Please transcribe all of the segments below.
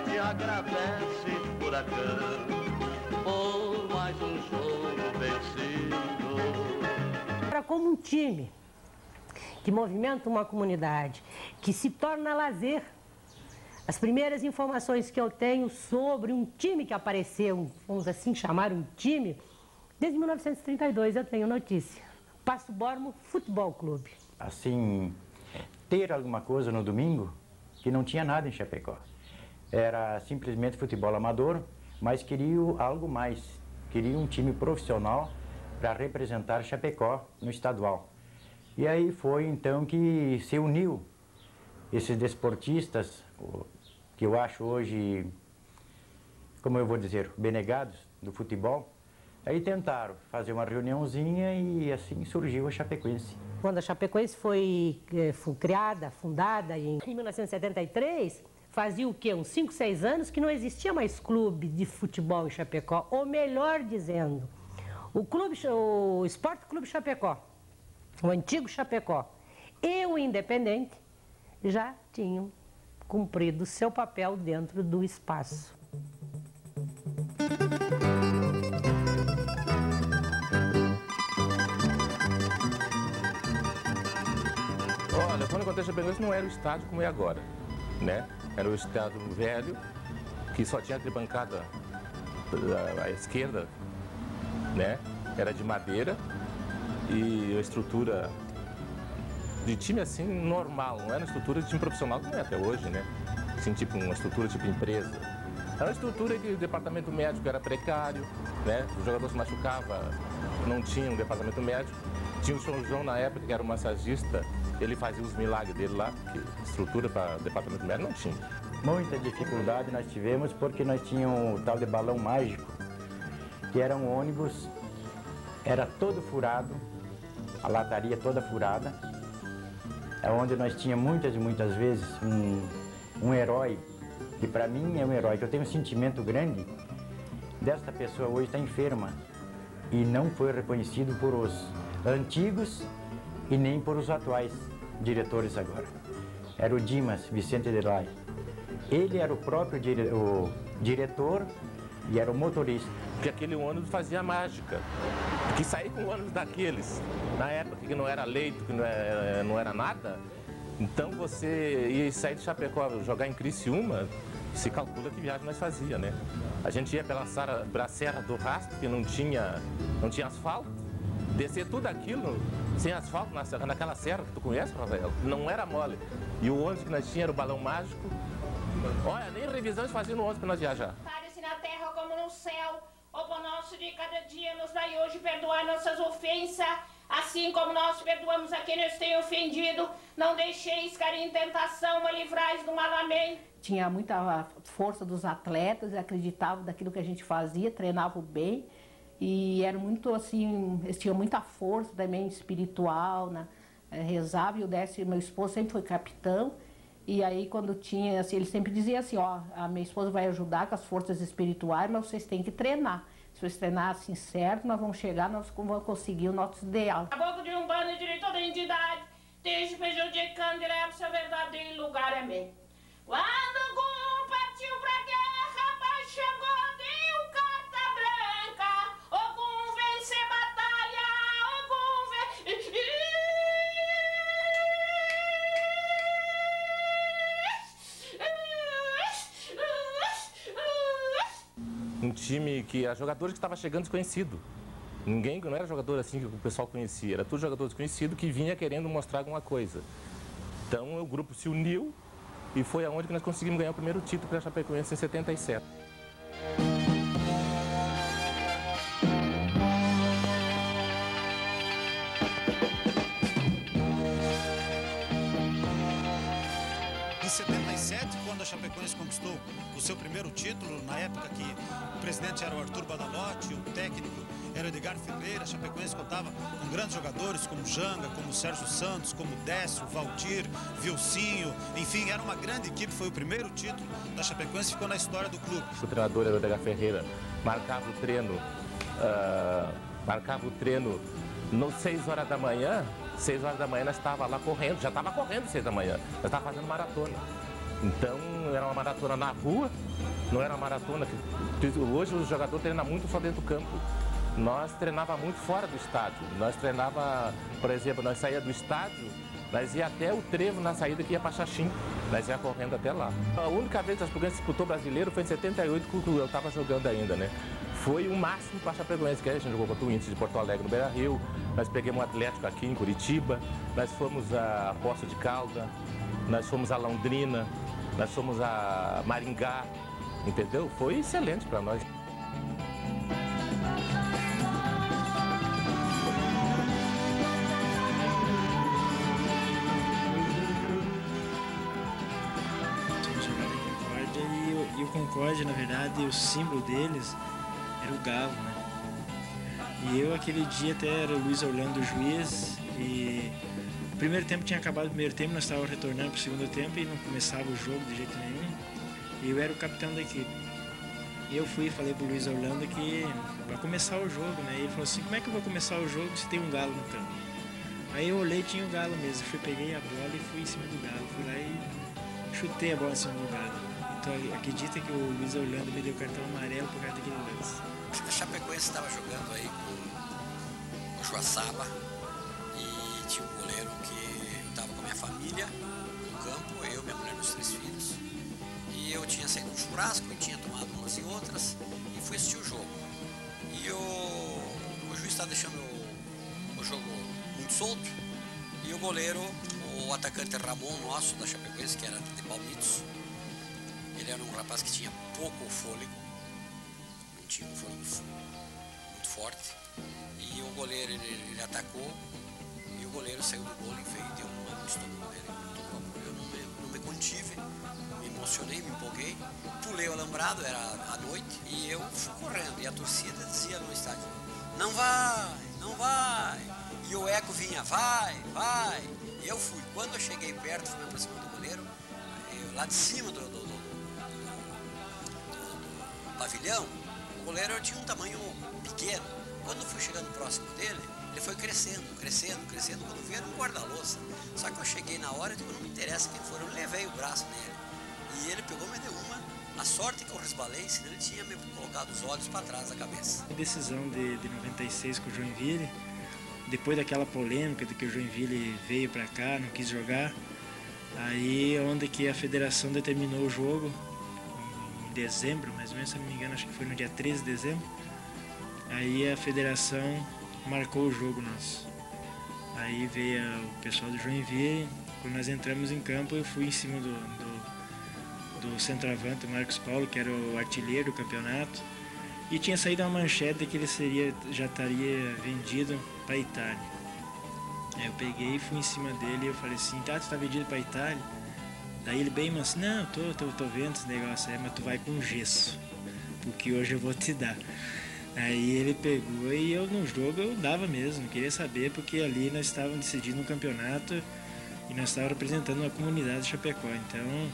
te agradece, furacão, por mais um jogo vencido. Era como um time que movimenta uma comunidade, que se torna lazer. As primeiras informações que eu tenho sobre um time que apareceu, vamos assim chamar um time, desde 1932 eu tenho notícia. Passo Bormo Futebol Clube. Assim, ter alguma coisa no domingo que não tinha nada em Chapecó. Era simplesmente futebol amador, mas queria algo mais. Queria um time profissional para representar Chapecó no estadual. E aí foi então que se uniu esses desportistas, que eu acho hoje, como eu vou dizer, benegados do futebol. Aí tentaram fazer uma reuniãozinha e assim surgiu a Chapecoense. Quando a Chapecoense foi criada, fundada em 1973, fazia o quê? Uns 5, 6 anos que não existia mais clube de futebol em Chapecó. Ou melhor dizendo, o Esporte Clube Chapecó, o antigo Chapecó e o Independente já tinham cumprido seu papel dentro do espaço. Olha, quando acontece a Chapecoense não era o estádio como é agora, né? Era o estádio velho, que só tinha arquibancada à esquerda, né? Era de madeira e a estrutura de time assim normal, não era uma estrutura de time profissional como é até hoje, né? Assim, tipo uma estrutura tipo empresa. Era uma estrutura que o departamento médico era precário, né? O jogador se machucava, não tinha um departamento médico. Tinha o São João na época, que era um massagista, ele fazia os milagres dele lá, porque estrutura para departamento médico não tinha. Muita dificuldade nós tivemos porque nós tínhamos o tal de balão mágico, que era um ônibus, era todo furado, a lataria toda furada, onde nós tínhamos muitas e muitas vezes um herói, que para mim é um herói, que eu tenho um sentimento grande desta pessoa hoje está enferma e não foi reconhecido por os antigos e nem por os atuais diretores agora. Era o Dimas Vicente Delay. Ele era o próprio diretor e era o motorista. Porque aquele ônibus fazia mágica. Porque sair com o ônibus daqueles, na época que não era leito, que não era nada, então você ia sair de Chapecó, jogar em Criciúma, se calcula que viagem nós fazia, né? A gente ia pela Serra do Rastro, que não tinha asfalto, descer tudo aquilo sem asfalto naquela serra que tu conhece, Rafael, não era mole. E o ônibus que nós tínhamos era o balão mágico. Olha, nem revisões faziam no ônibus para nós viajar. Assim na terra como no céu, o pão nosso de cada dia nos dai hoje, perdoar nossas ofensas, assim como nós perdoamos a quem nos tem ofendido. Não deixeis cair em tentação, mas livrais do mal. Amém. Tinha muita força dos atletas, acreditavam daquilo que a gente fazia, treinavam bem. E era muito assim, eles tinham muita força também espiritual, né? Rezava e o Décio, meu esposo, sempre foi capitão. E aí quando tinha, assim, ele sempre dizia assim, ó, a minha esposa vai ajudar com as forças espirituais, mas vocês têm que treinar. Se vocês treinarem assim certo, nós vamos chegar, nós vamos conseguir o nosso ideal. A boca de um bando diretor da entidade, desde prejudicando e leva o seu verdadeiro lugar, amém. Quando algum partiu pra guerra, paz chegou, deu carta branca. Algum vencer batalha, algum vencer... Um time que era jogadores que estava chegando desconhecido. Ninguém, não era jogador assim que o pessoal conhecia, era tudo jogador desconhecido que vinha querendo mostrar alguma coisa. Então o grupo se uniu e foi aonde que nós conseguimos ganhar o primeiro título para a Chapecoense em 77. Em 77, quando a Chapecoense conquistou o seu primeiro título, na época que o presidente era o Arthur Badalotti, o técnico era o Edgar Ferreira, a Chapecoense contava com grandes jogadores como Janga, como Sérgio Santos, como Décio, Valdir, Vilcinho, enfim, era uma grande equipe, foi o primeiro título da Chapecoense, ficou na história do clube. O treinador era o Edgar Ferreira, marcava o treino às 6 horas da manhã. 6 horas da manhã nós estávamos lá correndo, já estava correndo 6 da manhã, nós estávamos fazendo maratona. Então era uma maratona na rua, não era uma maratona que... Hoje o jogador treina muito só dentro do campo. Nós treinava muito fora do estádio. Nós treinava, por exemplo, nós saía do estádio, nós ia até o trevo na saída que ia para Xaxim. Nós ia correndo até lá. A única vez que a Chapecoense disputou brasileiro foi em 78, quando eu estava jogando ainda, né? Foi o máximo para a Chapecoense, que a gente jogou contra o Índice de Porto Alegre no Beira-Rio. Nós pegamos um Atlético aqui em Curitiba, nós fomos a Poços de Caldas, nós fomos a Londrina, nós fomos a Maringá, entendeu? Foi excelente para nós. E o Concórdia, na verdade, o símbolo deles era o galo, né? E eu, aquele dia, até era o Luiz Orlando o juiz, e o primeiro tempo tinha acabado o primeiro tempo, nós estávamos retornando para o segundo tempo e não começava o jogo de jeito nenhum. E eu era o capitão da equipe. E eu fui e falei pro Luiz Orlando que vai começar o jogo, né? E ele falou assim, como é que eu vou começar o jogo se tem um galo no campo? Aí eu olhei e tinha um galo mesmo, peguei a bola e fui em cima do galo, fui lá e chutei a bola em cima do galo. Então acredita que o Luiz Orlando me deu cartão amarelo por causa daquele lance. A Chapecoense estava jogando aí com o Joaçaba e tinha um goleiro que estava com a minha família no campo, eu, minha mulher e meus 3 filhos. E eu tinha saído de um churrasco e tinha tomado umas e outras e fui assistir o jogo. E o juiz está deixando o jogo muito solto e o goleiro, o atacante Ramon nosso da Chapecoense, que era de Palmitos, ele era um rapaz que tinha pouco fôlego, não tinha um fôlego muito forte, e o goleiro ele atacou e o goleiro saiu do gol e veio e deu uma no estômago dele. Eu não me contive, me emocionei, me empolguei, pulei o alambrado, era à noite, e eu fui correndo, e a torcida dizia no estádio, não vai, não vai, e o eco vinha, vai, vai, e eu fui. Quando eu cheguei perto, fui me aproximando do goleiro, lá de cima do pavilhão, o goleiro tinha um tamanho pequeno. Quando eu fui chegando próximo dele, ele foi crescendo, crescendo, crescendo. Quando vi, era um guarda-louça. Só que eu cheguei na hora e digo, não me interessa quem for, eu levei o braço nele. E ele pegou, me deu uma. A sorte que eu resbalei, senão ele tinha me colocado os olhos para trás da cabeça. A decisão de 96 com o Joinville, depois daquela polêmica de que o Joinville veio para cá, não quis jogar, aí onde que a federação determinou o jogo, em dezembro, mais ou menos, se não me engano, acho que foi no dia 13 de dezembro, aí a federação marcou o jogo nosso. Aí veio o pessoal do Joinville, quando nós entramos em campo, eu fui em cima do centroavante, o Marcos Paulo, que era o artilheiro do campeonato, e tinha saído uma manchete que ele já estaria vendido para a Itália. Aí eu peguei e fui em cima dele e eu falei assim, tá, tu tá vendido para a Itália? Daí ele bem, mas não, tô vendo esse negócio aí, mas tu vai com gesso, porque hoje eu vou te dar. Aí ele pegou e eu no jogo eu dava mesmo, não queria saber, porque ali nós estávamos decidindo um campeonato e nós estávamos representando uma comunidade de Chapecó. Então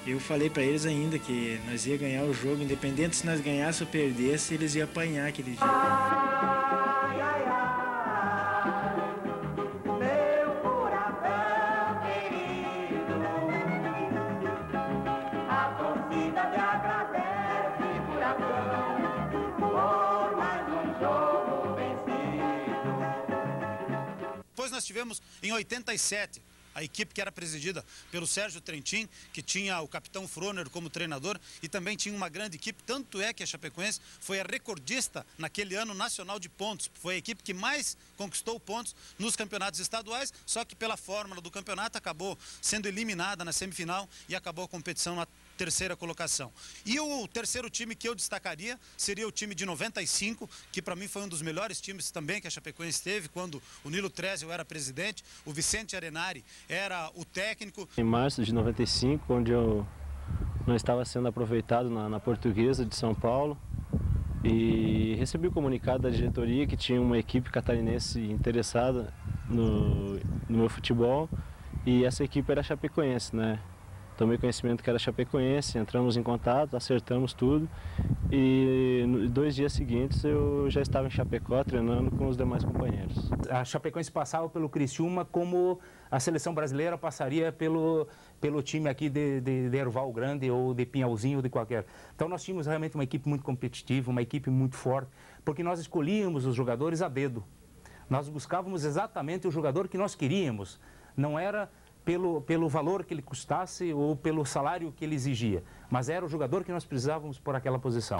eu falei para eles ainda que nós ia ganhar o jogo, independente se nós ganhasse ou perdesse, eles iam apanhar aquele dia. Nós tivemos em 87 a equipe que era presidida pelo Sérgio Trentin, que tinha o capitão Froner como treinador e também tinha uma grande equipe, tanto é que a Chapecoense foi a recordista naquele ano nacional de pontos, foi a equipe que mais conquistou pontos nos campeonatos estaduais, só que pela fórmula do campeonato acabou sendo eliminada na semifinal e acabou a competição na terceira colocação. E o terceiro time que eu destacaria seria o time de 95, que para mim foi um dos melhores times também que a Chapecoense teve, quando o Nilo Trezio era presidente, o Vicente Arenari era o técnico. Em março de 95, onde eu não estava sendo aproveitado na Portuguesa de São Paulo, e recebi o comunicado da diretoria que tinha uma equipe catarinense interessada no meu futebol, e essa equipe era a Chapecoense, né? tomei conhecimento que era chapecoense, entramos em contato, acertamos tudo e 2 dias seguintes eu já estava em Chapecó treinando com os demais companheiros. A Chapecoense passava pelo Criciúma como a seleção brasileira passaria pelo time aqui de Erval Grande ou de Pinhalzinho ou de qualquer. Então nós tínhamos realmente uma equipe muito competitiva, uma equipe muito forte, porque nós escolhíamos os jogadores a dedo. Nós buscávamos exatamente o jogador que nós queríamos, não era pelo valor que ele custasse ou pelo salário que ele exigia, mas era o jogador que nós precisávamos por aquela posição.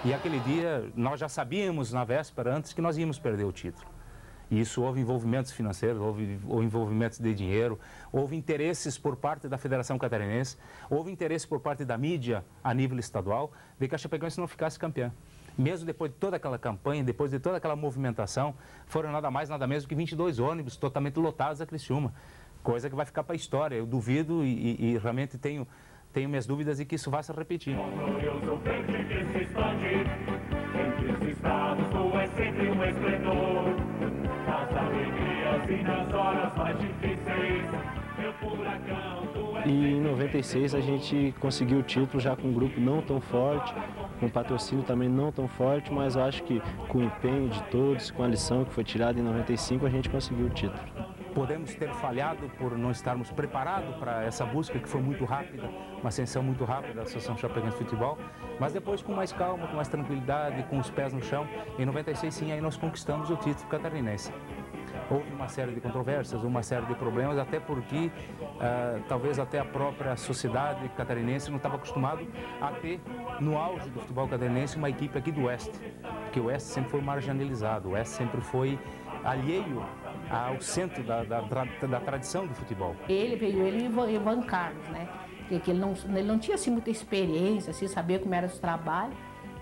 E aquele dia nós já sabíamos na véspera antes que nós íamos perder o título. E isso houve envolvimentos financeiros, houve envolvimentos de dinheiro, houve interesses por parte da Federação Catarinense, houve interesse por parte da mídia a nível estadual de que a Chapecoense não ficasse campeã. Mesmo depois de toda aquela campanha, depois de toda aquela movimentação, foram nada mais, nada menos que 22 ônibus totalmente lotados a Criciúma, coisa que vai ficar para a história. Eu duvido e realmente tenho minhas dúvidas de que isso vai se repetir. E em 96 a gente conseguiu o título já com um grupo não tão forte, com patrocínio também não tão forte, mas eu acho que com o empenho de todos, com a lição que foi tirada em 95, a gente conseguiu o título. Podemos ter falhado por não estarmos preparados para essa busca que foi muito rápida, uma ascensão muito rápida da Associação Chapecoense de Futebol, mas depois com mais calma, com mais tranquilidade, com os pés no chão, em 96 sim, aí nós conquistamos o título catarinense. Houve uma série de controvérsias, uma série de problemas, até porque talvez até a própria sociedade catarinense não estava acostumada a ter, no auge do futebol catarinense, uma equipe aqui do Oeste, porque o Oeste sempre foi marginalizado, o Oeste sempre foi alheio ao centro da tradição do futebol. Ele e Ivan Carlos, né? Que ele não tinha assim, muita experiência, assim, sabia como era esse trabalho.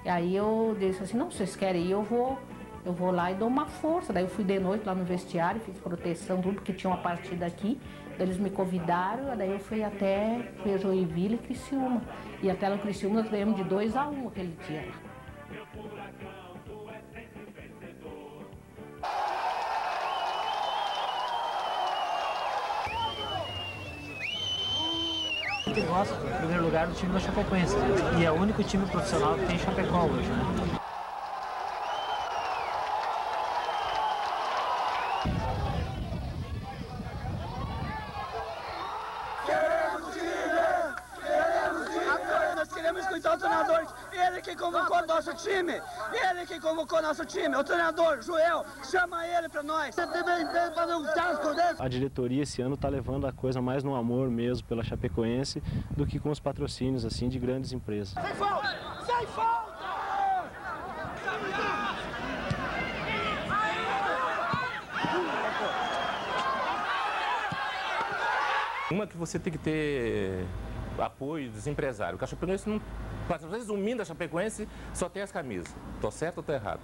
E aí eu disse assim, não, vocês querem ir, eu vou lá e dou uma força. Daí eu fui de noite lá no vestiário, fiz proteção, tudo, porque tinha uma partida aqui. Eles me convidaram, daí eu fui até Joinville e Criciúma. E até no Criciúma nós ganhamos de 2-1 aquele dia lá. A gente gosta, em primeiro lugar, do time da Chapecoense, e é o único time profissional que tem Chapecó hoje, né? Ele que convocou nosso time, o treinador, Joel, chama ele pra nós. Você também tem fazer um tasco desse? A diretoria esse ano está levando a coisa mais no amor mesmo pela Chapecoense do que com os patrocínios assim de grandes empresas. Sem falta! Sem falta! Uma que você tem que ter apoio dos empresários. O Chapecoense não... Resumindo, a Chapecoense só tem as camisas. Estou certo ou estou errado?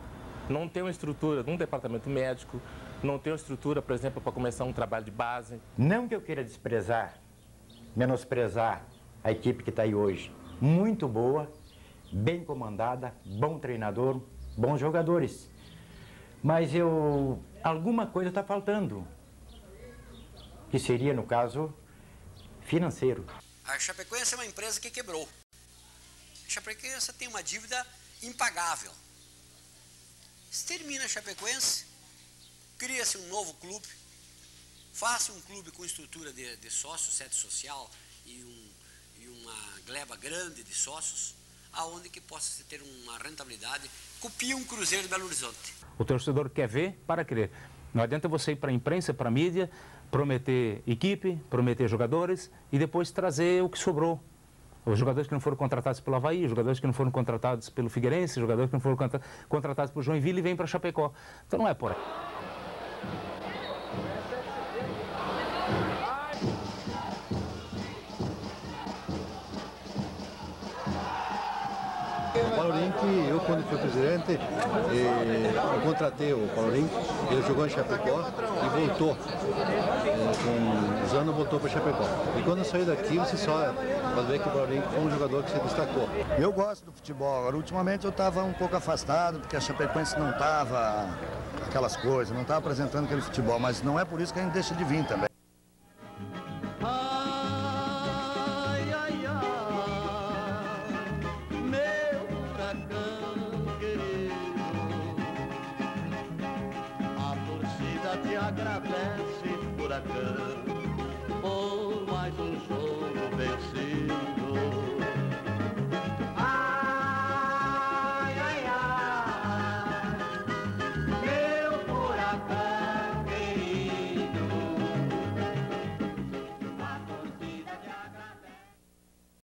Não tem uma estrutura de um departamento médico, não tem uma estrutura, por exemplo, para começar um trabalho de base. Não que eu queira desprezar, menosprezar a equipe que está aí hoje. Muito boa, bem comandada, bom treinador, bons jogadores. Mas alguma coisa está faltando, que seria, no caso, financeiro. A Chapecoense é uma empresa que quebrou. A Chapecoense tem uma dívida impagável. Se termina a Chapecoense, cria-se um novo clube, faça um clube com estrutura de sócios, sede social e uma gleba grande de sócios, aonde que possa ter uma rentabilidade, copia um Cruzeiro de Belo Horizonte. O torcedor quer ver para crer. Não adianta você ir para a imprensa, para a mídia, prometer equipe, prometer jogadores e depois trazer o que sobrou. Os jogadores que não foram contratados pelo Avaí, os jogadores que não foram contratados pelo Figueirense, os jogadores que não foram contratados pelo Joinville e vêm para Chapecó. Então não é por aí. O Barueri que eu quando fui presidente, eu contratei o Paulinho, ele jogou em Chapecó e voltou. Com os anos voltou para Chapecó. E quando eu saí daqui, você só pode ver que o Paulinho foi um jogador que se destacou. Eu gosto do futebol. Agora, ultimamente eu estava um pouco afastado, porque a Chapecoense não estava aquelas coisas, não estava apresentando aquele futebol, mas não é por isso que a gente deixa de vir também. Ai, ai, ai, meu furacão querido, a torcida te agradece, furacão.